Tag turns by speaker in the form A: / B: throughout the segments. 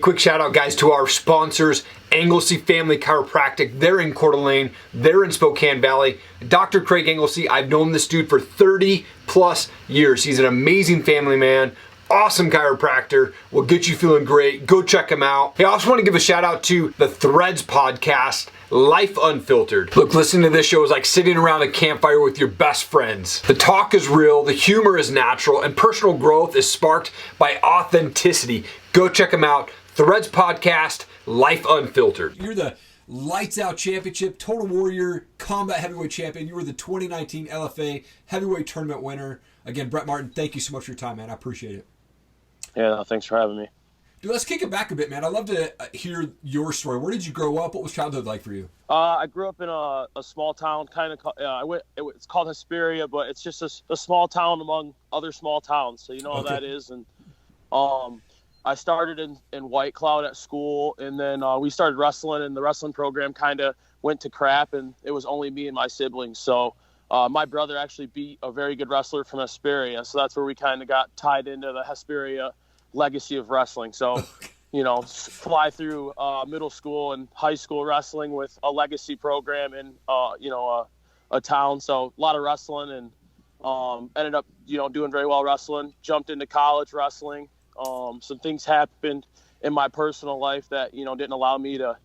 A: quick shout out, guys, to our sponsors, Anglesey Family Chiropractic. They're in Coeur d'Alene. They're in Spokane Valley. Dr. Craig Anglesey, I've known this dude for 30 plus years. He's an amazing family man. Awesome chiropractor, will get you feeling great. Go check him out. Hey, I also want to give a shout out to the Threads podcast, Life Unfiltered. Look, listening to this show is like sitting around a campfire with your best friends. The talk is real, the humor is natural, and personal growth is sparked by authenticity. Go check them out. Threads podcast, Life Unfiltered. You're the Lights Out Championship, Total Warrior, Combat Heavyweight Champion. You were the 2019 LFA Heavyweight Tournament Winner. Again, Brett Martin, thank you so much for your time, man. I appreciate it.
B: Yeah, no, thanks for having me.
A: Dude, let's kick it back a bit, man. I'd love to hear your story. Where did you grow up? What was childhood like for you?
B: I grew up in a small town, kind of. It's called Hesperia, but it's just a small town among other small towns. So you know how that is. And I started in White Cloud at school, and then we started wrestling, and the wrestling program kind of went to crap, and it was only me and my siblings. So my brother actually beat a very good wrestler from Hesperia, so that's where we kind of got tied into the Hesperia legacy of wrestling. So, you know, fly through middle school and high school wrestling with a legacy program in, a town. So a lot of wrestling, and ended up, doing very well wrestling. Jumped into college wrestling. Some things happened in my personal life that, didn't allow me to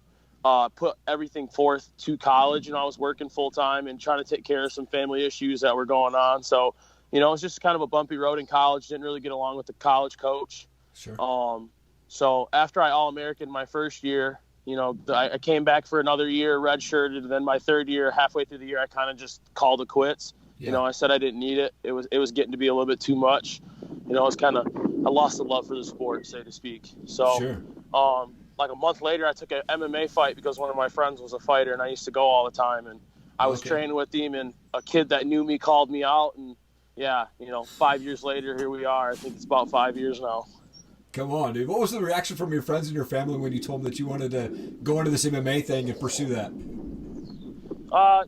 B: put everything forth to college. I was working full time and trying to take care of some family issues that were going on. So, it was just kind of a bumpy road in college. Didn't really get along with the college coach.
A: Sure.
B: So after I All-American my first year, I came back for another year, redshirted, and then my third year, halfway through the year, I kind of just called it quits.
A: Yeah.
B: I said I didn't need it. It was getting to be a little bit too much. It's kind of, I lost the love for the sport, so to speak. So,
A: sure.
B: Like a month later, I took an MMA fight because one of my friends was a fighter, and I used to go all the time. And I was training with him, and a kid that knew me called me out. And, 5 years later, here we are. I think it's about 5 years now.
A: Come on, dude. What was the reaction from your friends and your family when you told them that you wanted to go into this MMA thing and pursue that?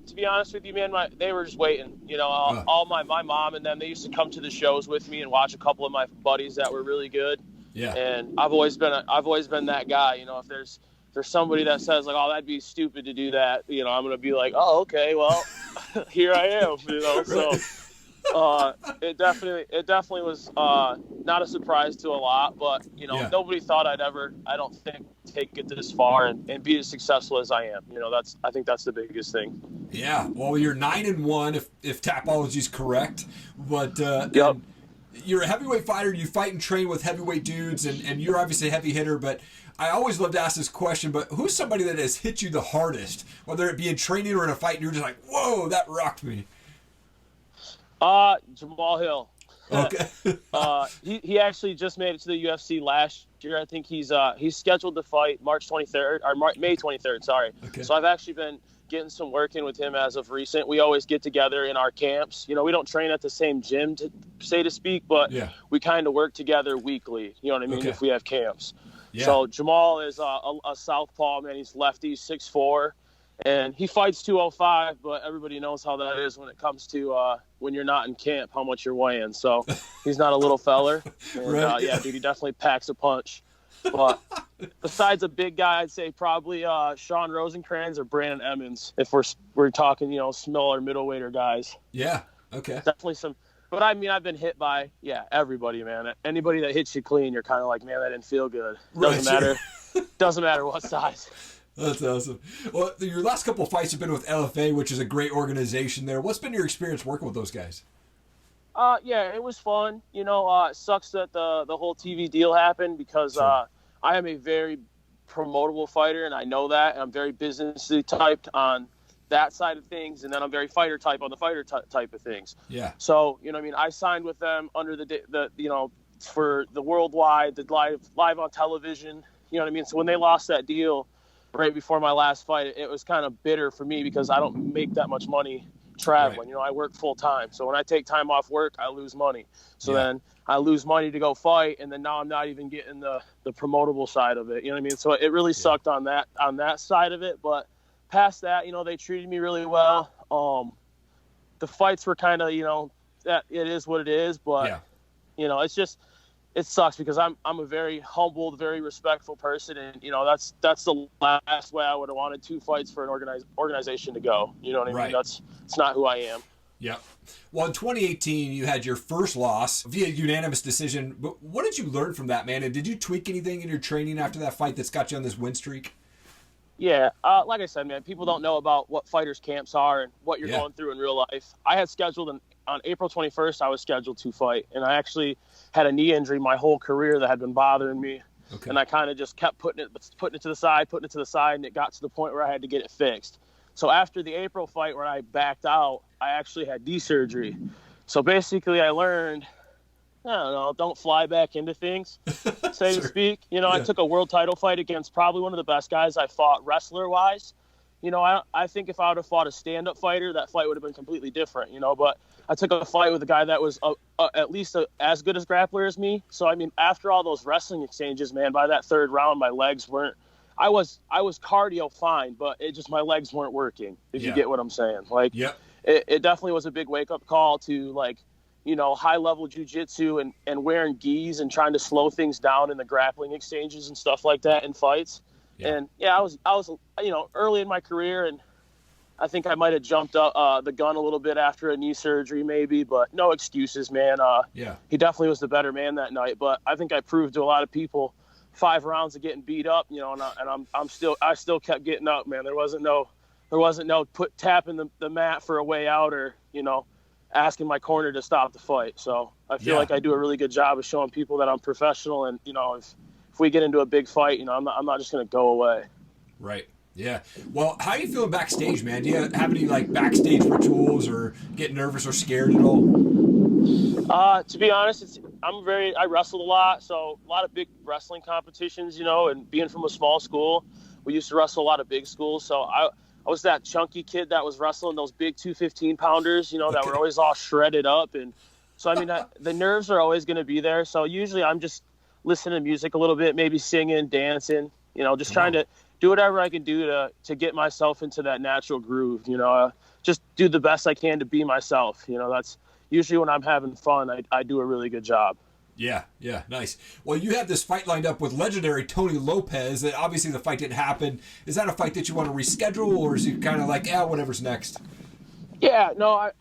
B: To be honest with you, man, they were just waiting. All my mom and them, they used to come to the shows with me and watch a couple of my buddies that were really good.
A: Yeah.
B: And I've always been that guy. If there's somebody that says like, oh, that'd be stupid to do that, I'm gonna be like, oh, okay, well, here I am. So it definitely was not a surprise to a lot, but nobody thought I'd ever, I don't think, take it this far and be as successful as I am. I think that's the biggest thing.
A: Yeah. Well, you're 9-1 if Tapology is correct, but
B: yep.
A: You're a heavyweight fighter. You fight and train with heavyweight dudes, and you're obviously a heavy hitter. But I always love to ask this question. But who's somebody that has hit you the hardest, whether it be in training or in a fight, and you're just like, whoa, that rocked me?
B: Jamal Hill.
A: Okay.
B: He actually just made it to the UFC last year. I think he's scheduled to fight March 23rd or May 23rd. Sorry.
A: Okay.
B: So I've actually been getting some work in with him as of recent. We always get together in our camps. We don't train at the same gym, to speak, but we kind of work together weekly. You know what I mean?
A: Okay.
B: If we have camps.
A: Yeah.
B: So Jamal is a southpaw, man. He's lefty, 6'4". And he fights 205, but everybody knows how that is when it comes to when you're not in camp, how much you're weighing. So he's not a little feller. And,
A: right.
B: Yeah, dude, he definitely packs a punch. But besides a big guy, I'd say probably Sean Rosencrans or Brandon Emmons, if we're talking, smaller middleweighter guys.
A: Yeah, okay.
B: Definitely some. But, I mean, I've been hit by, everybody, man. Anybody that hits you clean, you're kind of like, man, that didn't feel good. Doesn't matter. Doesn't matter what size.
A: That's awesome. Well, your last couple of fights have been with LFA, which is a great organization there. What's been your experience working with those guys?
B: Yeah, it was fun. It sucks that the whole TV deal happened because
A: Sure.
B: I am a very promotable fighter, and I know that. And I'm very businessy typed on that side of things, and then I'm very fighter type on the fighter type of things.
A: Yeah.
B: So, I signed with them under the for the worldwide, the live on television. You know what I mean? So when they lost that deal right before my last fight, it was kind of bitter for me because I don't make that much money traveling.
A: Right.
B: I work full time. So when I take time off work, I lose money. So then I lose money to go fight, and then now I'm not even getting the promotable side of it. You know what I mean? So it really sucked on that side of it. But past that, they treated me really well. The fights were kind of, that it is what it is. But, it's just it sucks because I'm a very humbled, very respectful person, and that's the last way I would have wanted 2 fights for an organization to go. You know what I mean? It's not who I am.
C: Yep. Well, in 2018, you had your first loss via unanimous decision. But what did you learn from that, man? And did you tweak anything in your training after that fight that's got you on this win streak?
B: Yeah, like I said, man, people don't know about what fighters' camps are and what you're going through in real life. I had scheduled on April 21st, I was scheduled to fight, and I actually had a knee injury my whole career that had been bothering me. Okay. And I kind of just kept putting it to the side, and it got to the point where I had to get it fixed. So after the April fight where I backed out, I actually had knee surgery. So basically I learned, I don't know, don't fly back into things, so to speak. I took a world title fight against probably one of the best guys I fought wrestler-wise. I think if I would have fought a stand-up fighter, that fight would have been completely different, but I took a fight with a guy that was at least as good as grappler as me. So, I mean, after all those wrestling exchanges, man, by that 3rd round, my legs weren't – I was cardio fine, but my legs weren't working, if you get what I'm saying. It definitely was a big wake-up call to, high-level jiu-jitsu and wearing gis and trying to slow things down in the grappling exchanges and stuff like that in fights. Yeah. And, I was early in my career, and I think I might have jumped up the gun a little bit after a knee surgery maybe, but no excuses, man. He definitely was the better man that night, but I think I proved to a lot of people 5 rounds of getting beat up, and I still kept getting up, man. There wasn't no tapping the mat for a way out or, asking my corner to stop the fight. So I feel like I do a really good job of showing people that I'm professional, and, if we get into a big fight, I'm not just going to go away.
C: Right. Yeah. Well, how are you feeling backstage, man? Do you have any backstage rituals or get nervous or scared at all?
B: To be honest, I wrestled a lot, so a lot of big wrestling competitions, and being from a small school, we used to wrestle a lot of big schools. So I was that chunky kid that was wrestling those big 215-pounders, that were always all shredded up. And so, I mean, the nerves are always going to be there. So usually I'm just listening to music a little bit, maybe singing, dancing, just trying to do whatever I can do to get myself into that natural groove, just do the best I can to be myself. That's usually when I'm having fun, I do a really good job.
C: Yeah, nice. Well, you have this fight lined up with legendary Tony Lopez. Obviously, the fight didn't happen. Is that a fight that you want to reschedule, or is it kind of whatever's next?
B: Yeah, no, I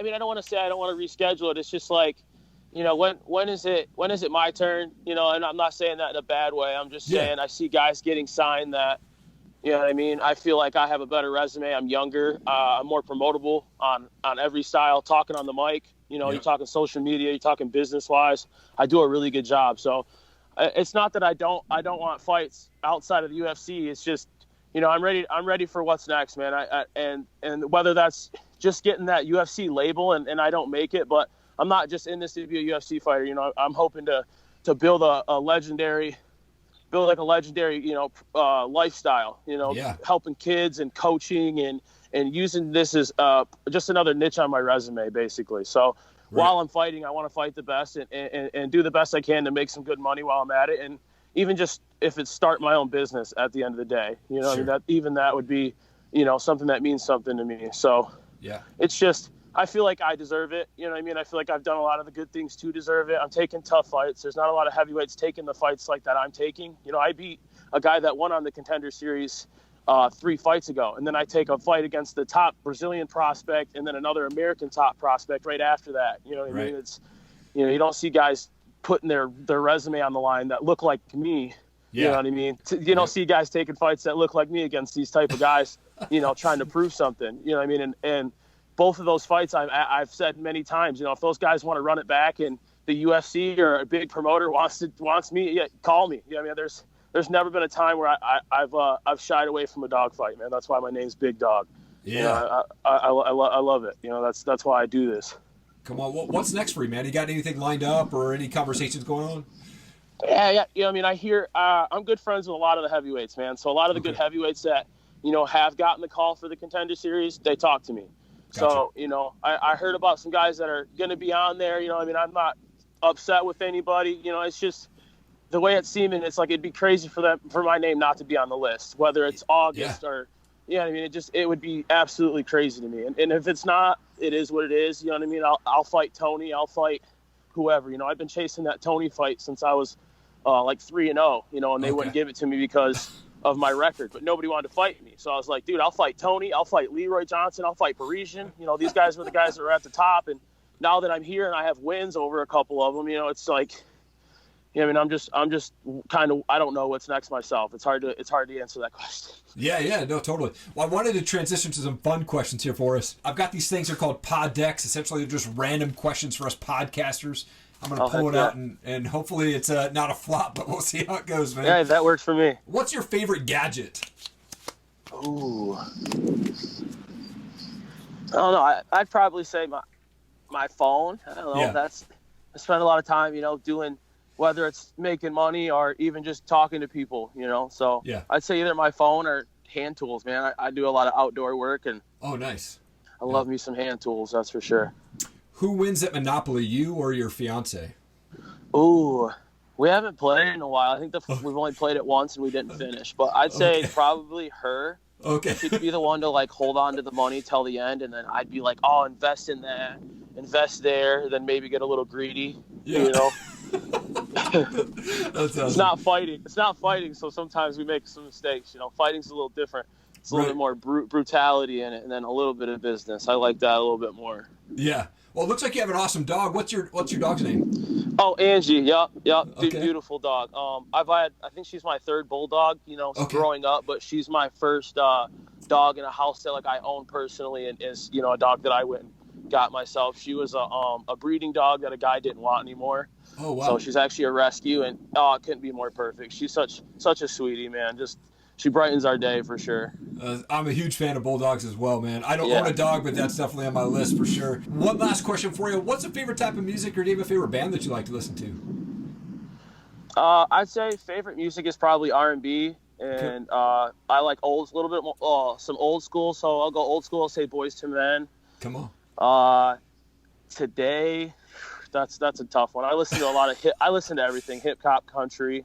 B: mean, I don't want to say I don't want to reschedule it. It's just when is it my turn? And I'm not saying that in a bad way. I'm just saying I see guys getting signed that, you know what I mean? I feel like I have a better resume. I'm younger. I'm more promotable on every style, talking on the mic. You're talking social media, you're talking business-wise. I do a really good job. So it's not that I don't want fights outside of the UFC. It's just, I'm ready for what's next, man. And whether that's just getting that UFC label and I don't make it, but I'm not just in this to be a UFC fighter. I'm hoping to build a legendary lifestyle, helping kids and coaching and using this as just another niche on my resume, basically. So while I'm fighting, I want to fight the best and do the best I can to make some good money while I'm at it. And even just if it's start my own business at the end of the day, sure. I mean, that would be, something that means something to me. So it's just, I feel like I deserve it. You know what I mean? I feel like I've done a lot of the good things to deserve it. I'm taking tough fights. There's not a lot of heavyweights taking the fights like that I'm taking. I beat a guy that won on the Contender Series 3 fights ago. And then I take a fight against the top Brazilian prospect and then another American top prospect right after that. You know what I mean? It's, you don't see guys putting their resume on the line that look like me. You know what I mean? You don't see guys taking fights that look like me against these type of guys, trying to prove something. You know what I mean? And both of those fights, I've said many times, if those guys want to run it back and the UFC or a big promoter wants me, call me. I mean, there's never been a time where I've shied away from a dog fight, man. That's why my name's Big Dog. Yeah, I love it. That's why I do this.
C: Come on, what's next for you, man? You got anything lined up or any conversations going on?
B: Yeah. I mean, I hear I'm good friends with a lot of the heavyweights, man. So a lot of the good heavyweights that have gotten the call for the Contender Series, they talk to me. Gotcha. So, I heard about some guys that are going to be on there. I mean, I'm not upset with anybody. It's just the way it's seeming. It's like it'd be crazy for my name not to be on the list, whether it's August or, I mean, it would be absolutely crazy to me. And if it's not, it is what it is. You know what I mean? I'll fight Tony. I'll fight whoever. You know, I've been chasing that Tony fight since I was like 3-0, you know, and they wouldn't give it to me because of my record, but nobody wanted to fight me. So I was like, dude, I'll fight Tony, I'll fight Leroy Johnson, I'll fight Parisian. You know, these guys were the guys that were at the top. And now that I'm here and I have wins over a couple of them, you know, it's like, I mean, I'm just kind of, I don't know what's next myself. It's hard to answer that question.
C: Yeah, no, totally. Well, I wanted to transition to some fun questions here for us. I've got these things are called pod decks. Essentially, they're just random questions for us podcasters. I'm going to pull it out, and hopefully it's not a flop, but we'll see how it goes, man.
B: Yeah, that works for me.
C: What's your favorite gadget?
B: Ooh. I don't know. I'd probably say my phone. I don't know.
C: Yeah.
B: I spend a lot of time, you know, doing, whether it's making money or even just talking to people, you know. So
C: yeah.
B: I'd say either my phone or hand tools, man. I do a lot of outdoor work, and
C: oh, nice.
B: I love me some hand tools, that's for sure.
C: Who wins at Monopoly, you or your fiance?
B: Ooh, we haven't played in a while. I think we've only played it once and we didn't finish. But I'd say probably her.
C: Okay.
B: She'd be the one to like hold on to the money till the end, and then I'd be like, oh, invest in that, invest there, then maybe get a little greedy.
C: Yeah.
B: You know.
C: That's awesome.
B: It's not fighting. It's not fighting. So sometimes we make some mistakes. You know, fighting's a little different. It's a little bit more brutality in it, and then a little bit of business. I like that a little bit more.
C: Yeah. Well, it looks like you have an awesome dog. What's your dog's name?
B: Oh, Angie. Yep.
C: Okay.
B: Beautiful dog. I think she's my third bulldog, you know, growing up, but she's my first dog in a house that like I own personally, and is, you know, a dog that I went and got myself. She was a breeding dog that a guy didn't want anymore.
C: Oh, wow.
B: So she's actually a rescue, and it couldn't be more perfect. She's such a sweetie, man. She brightens our day for sure.
C: I'm a huge fan of bulldogs as well, man. I don't own a dog, but that's definitely on my list for sure. One last question for you. What's a favorite type of music, or do you have a favorite band that you like to listen to?
B: I'd say favorite music is probably R&B, and I like a little bit more, some old school. So I'll go old school. I'll say Boyz II Men.
C: Come on.
B: Today, that's a tough one. I listen to a lot of I listen to everything, hip hop, country.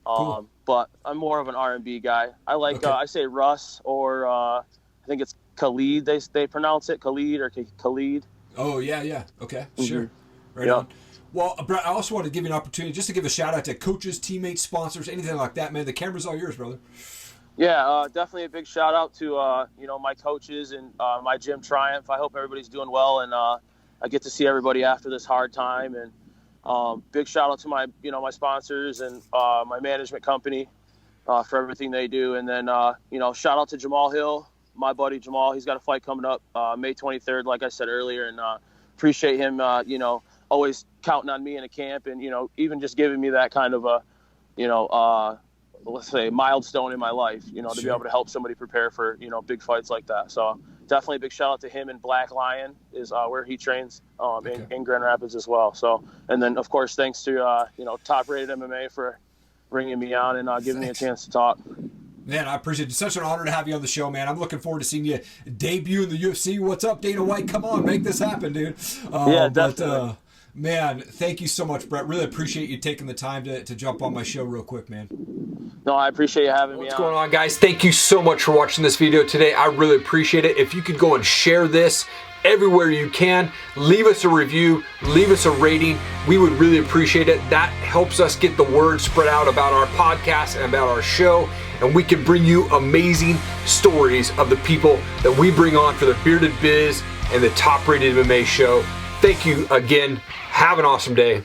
C: Cool.
B: But I'm more of an R&B guy. I like I say Russ, or I think it's Khalid. They pronounce it Khalid or Khalid.
C: Oh yeah. Okay, sure. Right on. Well, Brett, I also want to give you an opportunity just to give a shout out to coaches, teammates, sponsors, anything like that, man. The camera's all yours, brother.
B: Yeah, definitely a big shout out to you know, my coaches and my gym Triumph. I hope everybody's doing well, and I get to see everybody after this hard time. And big shout out to my sponsors and my management company for everything they do. And then, you know, shout out to Jamal Hill, my buddy Jamal. He's got a fight coming up May 23rd, like I said earlier, and appreciate him, you know, always counting on me in a camp, and, you know, even just giving me that kind of a, you know, let's say milestone in my life, you know, to be able to help somebody prepare for, you know, big fights like that. So definitely a big shout out to him, and Black Lion is where he trains in Grand Rapids as well. So, and then of course, thanks to, you know, Top Rated MMA for bringing me on and giving me a chance to talk.
C: Man, I appreciate it. It's such an honor to have you on the show, man. I'm looking forward to seeing you debut in the UFC. What's up, Dana White? Come on, make this happen, dude.
B: Yeah, definitely.
C: But, man, thank you so much, Brett. Really appreciate you taking the time to jump on my show real quick, man.
B: No, I appreciate you having me on.
A: What's going on, guys? Thank you so much for watching this video today. I really appreciate it. If you could go and share this everywhere you can, leave us a review, leave us a rating. We would really appreciate it. That helps us get the word spread out about our podcast and about our show, and we can bring you amazing stories of the people that we bring on for the Bearded Biz and the Top Rated MMA Show. Thank you again. Have an awesome day.